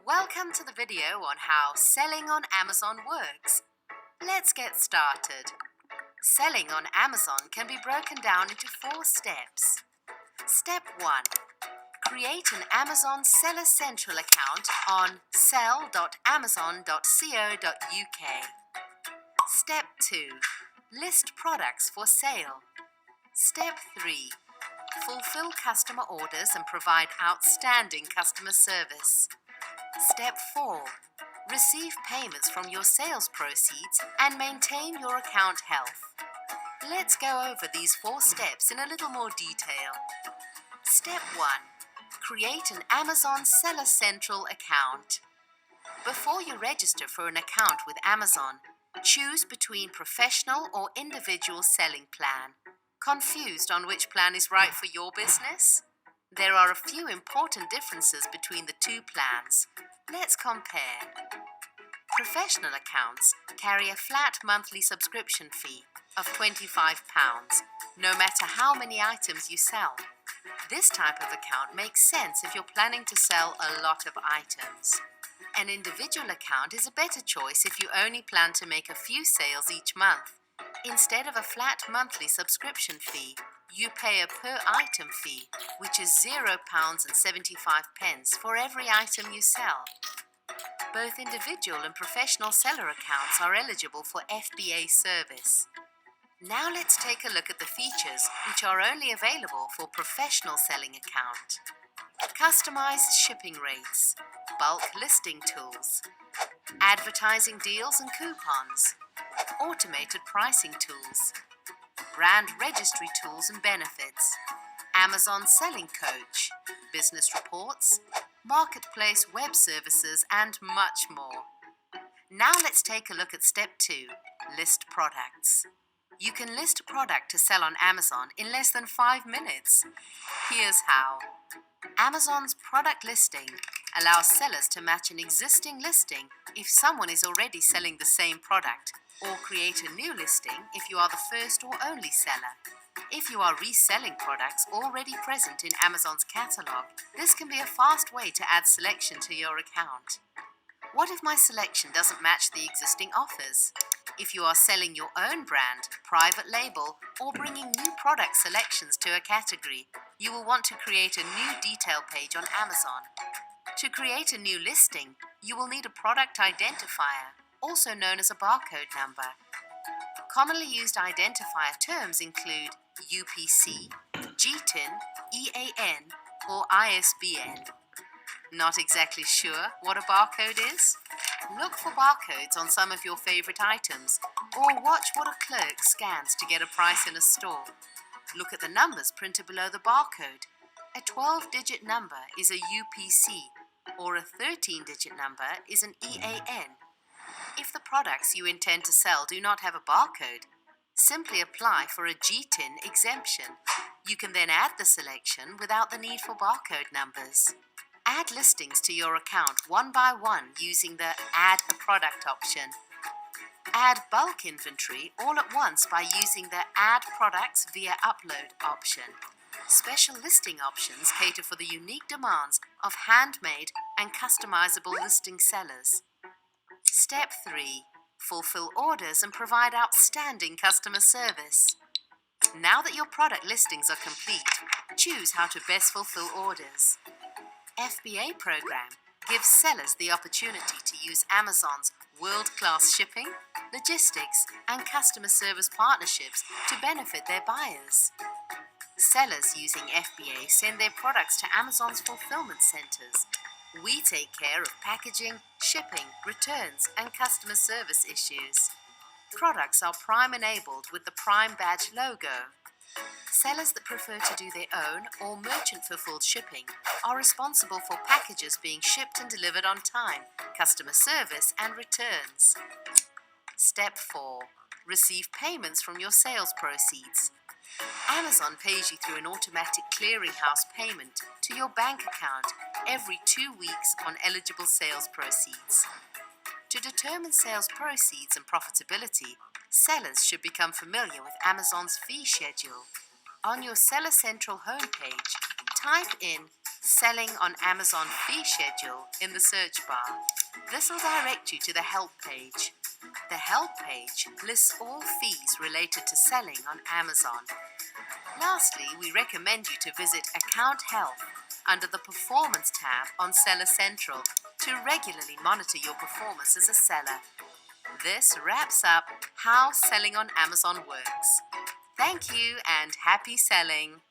Welcome to the video on how selling on Amazon works. Let's get started. Selling on Amazon can be broken down into 4 steps. Step 1. Create an Amazon Seller Central account on sell.amazon.co.uk. Step 2. List products for sale. Step 3. Fulfill customer orders and provide outstanding customer service. Step 4. Receive payments from your sales proceeds and maintain your account health. Let's go over these 4 steps in a little more detail. Step 1. Create an Amazon Seller Central account. Before you register for an account with Amazon, choose between professional or individual selling plan. Confused on which plan is right for your business? There are a few important differences between the 2 plans. Let's compare. Professional accounts carry a flat monthly subscription fee of £25, no matter how many items you sell. This type of account makes sense if you're planning to sell a lot of items. An individual account is a better choice if you only plan to make a few sales each month. Instead of a flat monthly subscription fee, you pay a per item fee, which is £0.75 for every item you sell. Both individual and professional seller accounts are eligible for FBA service. Now let's take a look at the features which are only available for professional selling account. Customized shipping rates, bulk listing tools, advertising deals and coupons, automated pricing tools, brand registry tools and benefits, Amazon Selling Coach, business reports, marketplace web services, and much more. Now let's take a look at Step 2, List Products. You can list a product to sell on Amazon in less than 5 minutes. Here's how. Amazon's product listing allows sellers to match an existing listing if someone is already selling the same product, or create a new listing if you are the first or only seller. If you are reselling products already present in Amazon's catalog, this can be a fast way to add selection to your account. What if my selection doesn't match the existing offers? If you are selling your own brand, private label, or bringing new product selections to a category, you will want to create a new detail page on Amazon. To create a new listing, you will need a product identifier, also known as a barcode number. Commonly used identifier terms include UPC, GTIN, EAN, or ISBN. Not exactly sure what a barcode is? Look for barcodes on some of your favorite items, or watch what a clerk scans to get a price in a store. Look at the numbers printed below the barcode. A 12-digit number is a UPC, or a 13-digit number is an EAN. If the products you intend to sell do not have a barcode, simply apply for a GTIN exemption. You can then add the selection without the need for barcode numbers. Add listings to your account one by one using the Add a Product option. Add bulk inventory all at once by using the Add Products via Upload option. Special listing options cater for the unique demands of handmade and customizable listing sellers. Step 3. Fulfill orders and provide outstanding customer service. Now that your product listings are complete, choose how to best fulfill orders. FBA program gives sellers the opportunity to use Amazon's world-class shipping, logistics, and customer service partnerships to benefit their buyers. Sellers using FBA send their products to Amazon's fulfillment centers. We take care of packaging, shipping, returns, and customer service issues. Products are Prime-enabled with the Prime Badge logo. Sellers that prefer to do their own or merchant-fulfilled shipping are responsible for packages being shipped and delivered on time, customer service, and returns. Step 4. Receive payments from your sales proceeds. Amazon pays you through an automatic clearinghouse payment to your bank account every 2 weeks on eligible sales proceeds. To determine sales proceeds and profitability, sellers should become familiar with Amazon's fee schedule. On your Seller Central homepage, type in Selling on Amazon Fee Schedule in the search bar. This will direct you to the Help page. The Help page lists all fees related to selling on Amazon. Lastly, we recommend you to visit Account Health under the Performance tab on Seller Central to regularly monitor your performance as a seller. This wraps up how selling on Amazon works. Thank you and happy selling!